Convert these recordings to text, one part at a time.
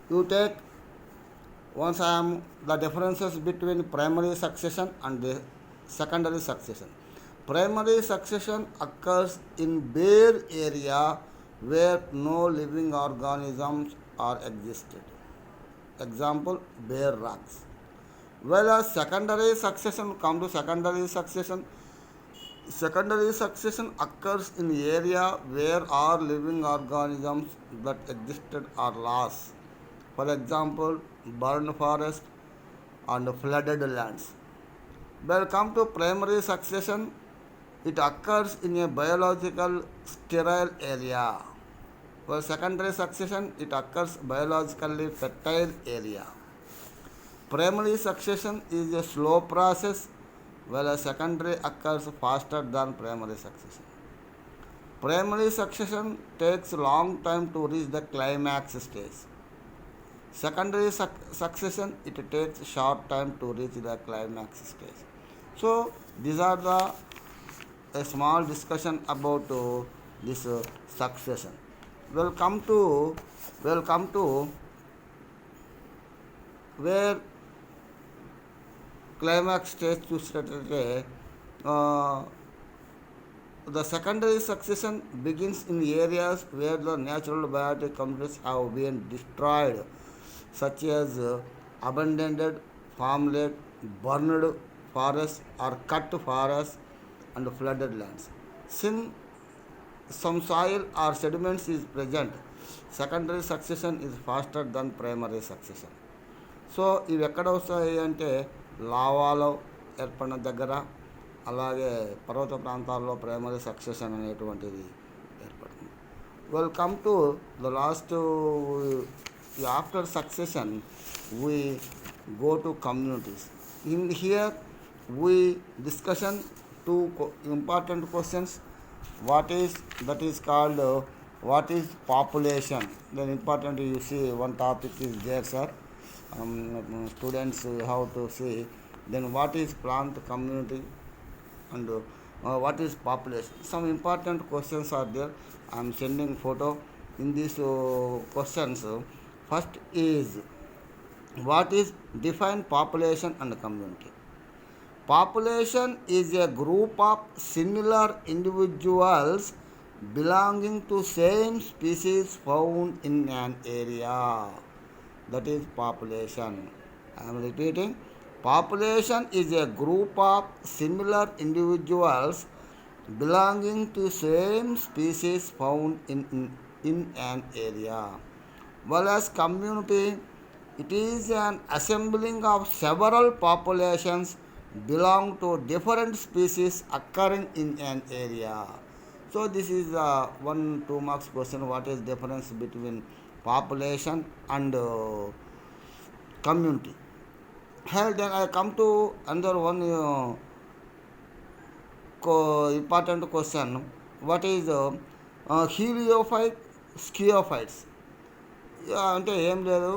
You take once I am the differences between primary succession and the secondary succession. Primary succession occurs in bare area where no living organisms are existed. Example, bare rocks. Whereas secondary succession, come to secondary succession occurs in area where all living organisms that existed are lost. For example, burned forest and flooded lands. When come to primary succession, it occurs in a biological sterile area. For secondary succession, it occurs biologically fertile area. Primary succession is a slow process, while secondary occurs faster than primary succession. Primary succession takes long time to reach the climax stage. Secondary succession, it takes short time to reach the climax stage. So these are the a small discussion about this succession. We'll come to where climax stage చూసినట్లయితే the secondary succession begins in areas where the natural biotic communities have been destroyed, such as abandoned farmland, burned forests or cut forests and flooded lands. Since some soil or sediments is present, secondary succession is faster than primary succession. So ఇవి ఎక్కడ వస్తాయి అంటే లావాలో ఏర్పడిన దగ్గర, అలాగే పర్వత ప్రాంతాల్లో primary succession అనేటువంటిది ఏర్పడుతుంది. Well come to the last after succession we go to communities. In here we discussion two important questions. What is that is called what is population? Then important you see one topic is there, sir. Students have to see. Then what is plant community and what is population? Some important questions are there. I am sending photo in these questions. First is what is define population and community. Population is a group of similar individuals belonging to same species found in an area. That is population. I am repeating. Population is a group of similar individuals belonging to same species found in an area. Whereas community, it is an assembling of several populations belong to different species occurring in an area. So this is 1-2 marks question. What is difference between population and community? Then I come to another one important question. What is heliophyte, sciophytes? అంటే ఏం లేదు,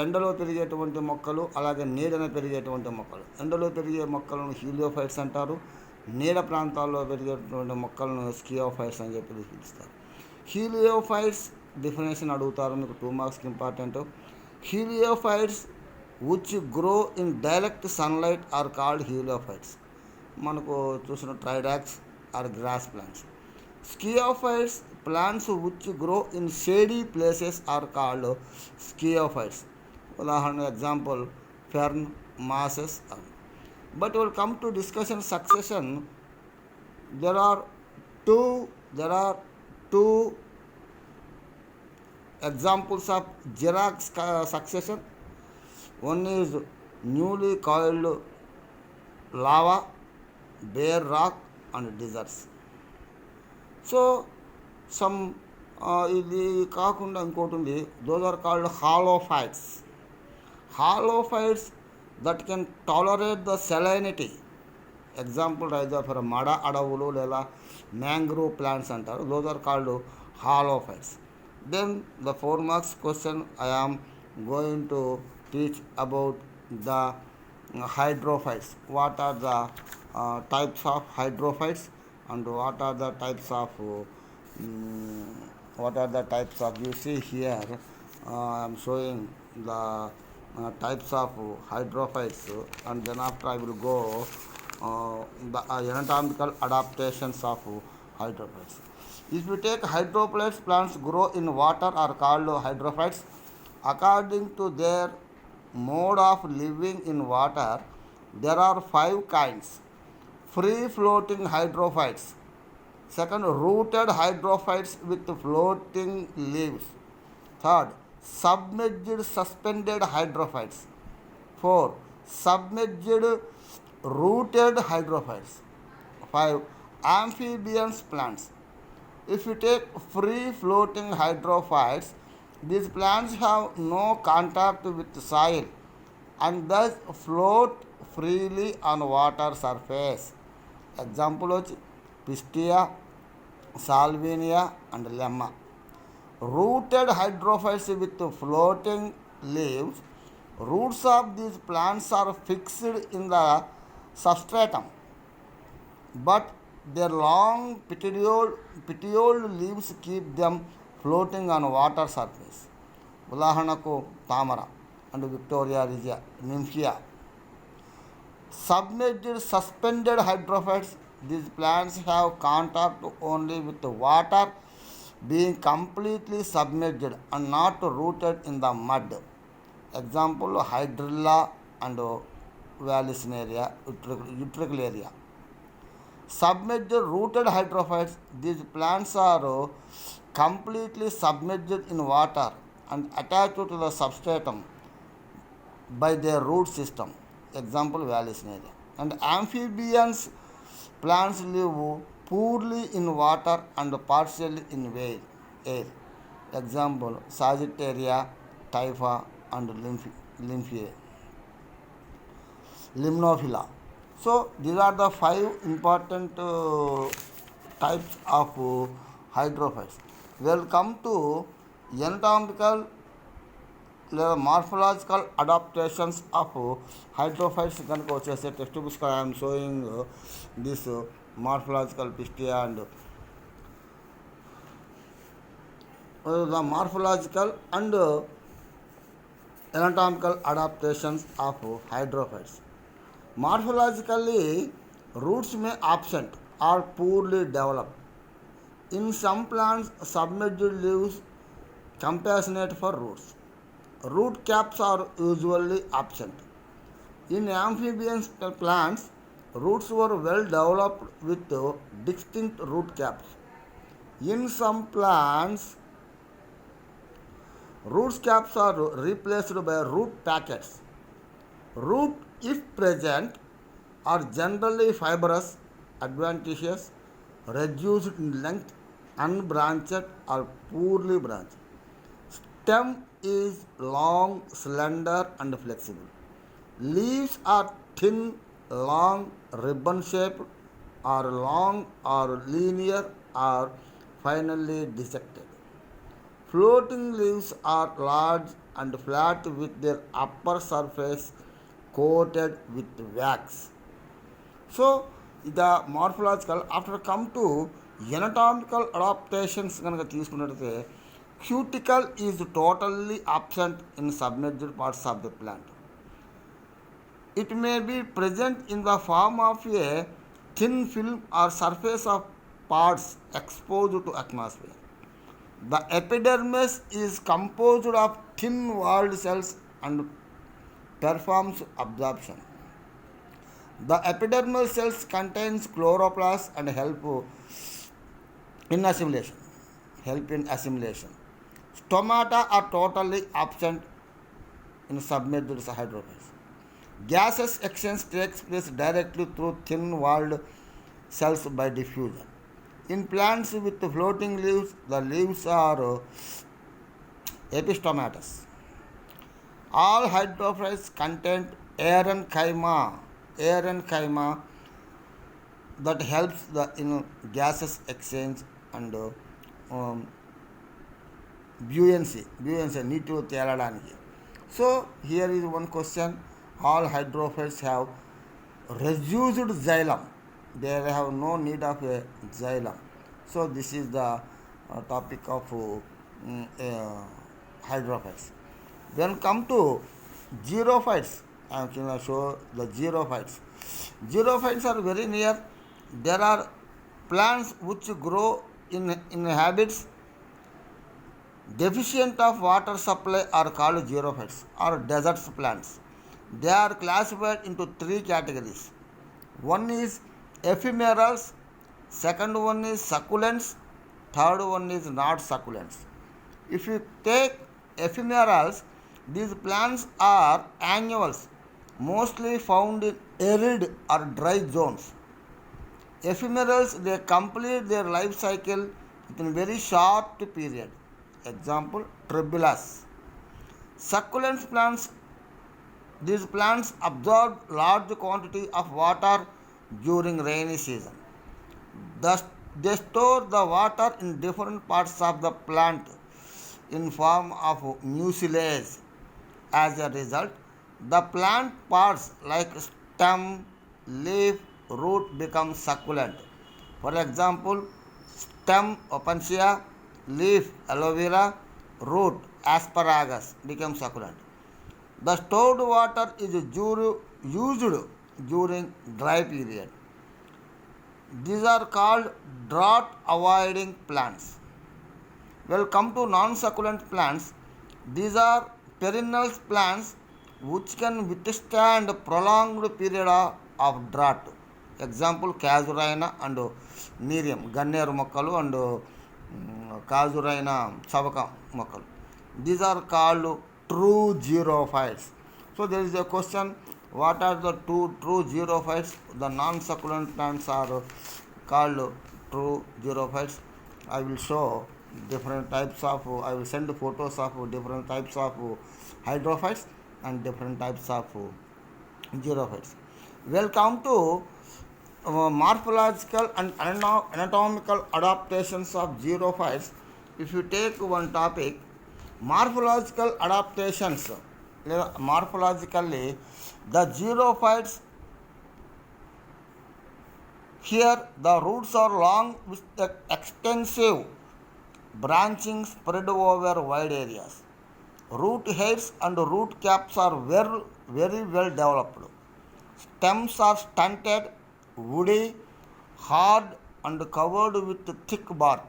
ఎండలో పెరిగేటువంటి మొక్కలు, అలాగే నీడన పెరిగేటువంటి మొక్కలు. ఎండలో పెరిగే మొక్కలను హీలియోఫైట్స్ అంటారు, నీడ ప్రాంతాల్లో పెరిగేటువంటి మొక్కలను స్కియోఫైట్స్ అని చెప్పి పిలుస్తారు. హీలియోఫైట్స్ డెఫినేషన్ అడుగుతారు మీకు, 2 మార్క్స్కి important. Heliophytes which grow in direct sunlight are called heliophytes. మనకు చూసిన tridax or grass plants. Sciophytes, plants which grow in shady places are called sciophytes. ఉదాహరణ example fern, masses. But will come to discussion succession. there are two examples of Xerox succession. One is newly coiled lava, bare rock and deserts. So some ఇది కాకుండా ఇంకోటి ఉంది, those are called halophytes. Halophytes that can tolerate the salinity. Example rise for మడ అడవులు లేదా mangrove plants అంటారు. Those are called halophytes. Then the 4 marks question I am going to teach about the hydrophytes. What are the types of hydrophytes and what are the types of you see here I am showing the types of hydrophytes, and then after I will go the anatomical adaptations of hydrophytes. If you take hydrophytes, plants grow in water are called hydrophytes. According to their mode of living in water, there are five kinds: free floating hydrophytes, second, rooted hydrophytes with floating leaves, third, submerged suspended hydrophytes, four, submerged rooted hydrophytes, five, amphibians plants. If you take free floating hydrophytes, these plants have no contact with soil and thus float freely on water surface. Example వచ్చి Pistia, Salvinia and Lemma. Rooted hydrophytes with floating leaves. Roots of these plants are fixed in the substratum, but their long petiole leaves keep them floating on water surface. ఉదాహరణకు తామర and Victoria regia Nymphaea. Submerged suspended hydrophytes, these plants have contact only with the water, being completely submerged and not rooted in the mud. Example Hydrilla and Vallisneria, Utricularia. Submerged rooted hydrophytes, these plants are completely submerged in water and attached to the substratum by their root system. Example Vallisneria. And amphibians plants live poorly in water and partially in air. Example Sagittaria, Typha and Limnophila. So these are the five important types of hydrophytes. We'll come to anatomical లేదా morphological adaptations of hydrophytes కనుక వచ్చేస్తే text books I'm showing this morphological Pistia and the morphological and anatomical adaptations of hydrophytes. Morphologically, roots may absent or poorly developed. In some plants, submerged leaves compensate for roots. Root caps are usually absent. In amphibian plants, roots were well developed with distinct root caps. In some plants, root caps are replaced by root packets. Root, if present, are generally fibrous, adventitious, reduced in length, unbranched or poorly branched. Stem is long, slender and flexible. Leaves are thin, long, ribbon shaped, or long or linear or finely dissected. Floating leaves are large and flat with their upper surface coated with wax. So, the morphological, after come to anatomical adaptations కనుక తీసుకున్నట్లయితే cuticle is totally absent in submerged parts of the plant. It may be present in the form of a thin film or surface of parts exposed to atmosphere. The epidermis is composed of thin-walled cells and performs absorption. The epidermal cells contains chloroplasts and help in assimilation. Stomata are totally absent in submerged hydrophytes. Gaseous exchange takes place directly through thin-walled cells by diffusion. In plants with floating leaves, the leaves are epistomatous. All hydrophytes contain aerenchyma that helps the gaseous exchange and buoyancy నీటిలో తేలడానికి. So here is one question. All hydrophytes have reduced xylem. They have no need of a xylem. So this is the topic of hydrophytes. Then come to xerophytes. I can show the xerophytes. Xerophytes are very near. There are plants which grow in habits deficient of water supply are called xerophytes or desert plants. They are classified into three categories. One is ephemerals, second one is succulents, third one is not succulents. If you take ephemerals, these plants are annuals, mostly found in arid or dry zones. Ephemerals, they complete their life cycle within a very short period. Example, tribulus. Succulents plants, these plants absorb large quantity of water during rainy season. Thus, they store the water in different parts of the plant in form of mucilage. As a result, the plant parts like stem, leaf, root become succulent. For example, stem opuntia, leaf aloe vera, root asparagus become succulent. The stored water is used during dry period. These are called drought avoiding plants. Well, come to non succulent plants. These are perennial plants which can withstand prolonged period of drought. Example, casuarina and neem, గన్నేరు మొక్కలు and కాజురైన చవక మొక్కలు. These are called true xerophytes. So there is a question, what are the two true xerophytes? The non succulent plants are called true xerophytes. I will show different types of, I will send photos of different types of hydrophytes and different types of xerophytes. We'll come to morphological and anatomical adaptations of xerophytes. If you take one topic, morphological adaptations, morphologically the xerophytes, here the roots are long with extensive branching spread over wide areas. Root hairs and root caps are very well developed. Stems are stunted, woody, hard and covered with thick bark.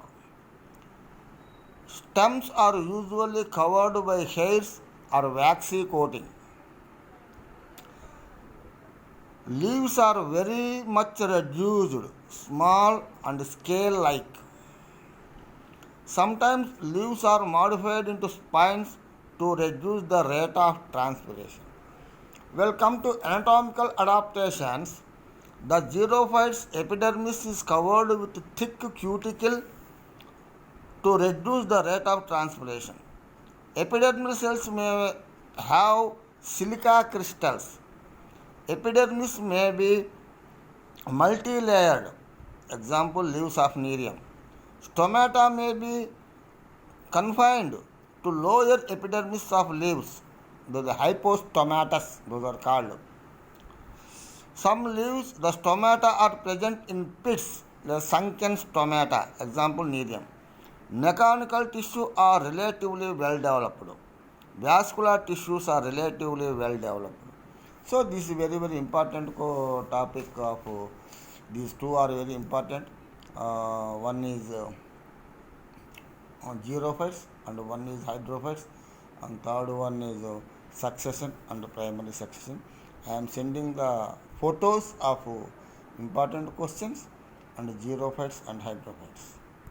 Stems are usually covered by hairs or waxy coating. Leaves are very much reduced, small and scale-like. Sometimes leaves are modified into spines to reduce the rate of transpiration. Well, come to anatomical adaptations. The xerophytes epidermis is covered with thick cuticle to reduce the rate of transpiration. Epidermal cells may have silica crystals. Epidermis may be multi-layered. Example, leaves of neem. Stomata may be confined to lower epidermis of leaves. Those are hypostomatous, those are called. Some leaves, the stomata are present in pits, the sunken stomata. Example, neem. Mechanical tissue are relatively well developed. Vascular tissues are relatively well developed. So this is very important topic of these two are very important. One is xerophytes and one is hydrophytes, and third one is succession and primary succession. I am sending the photos of important questions and xerophytes and hydrophytes.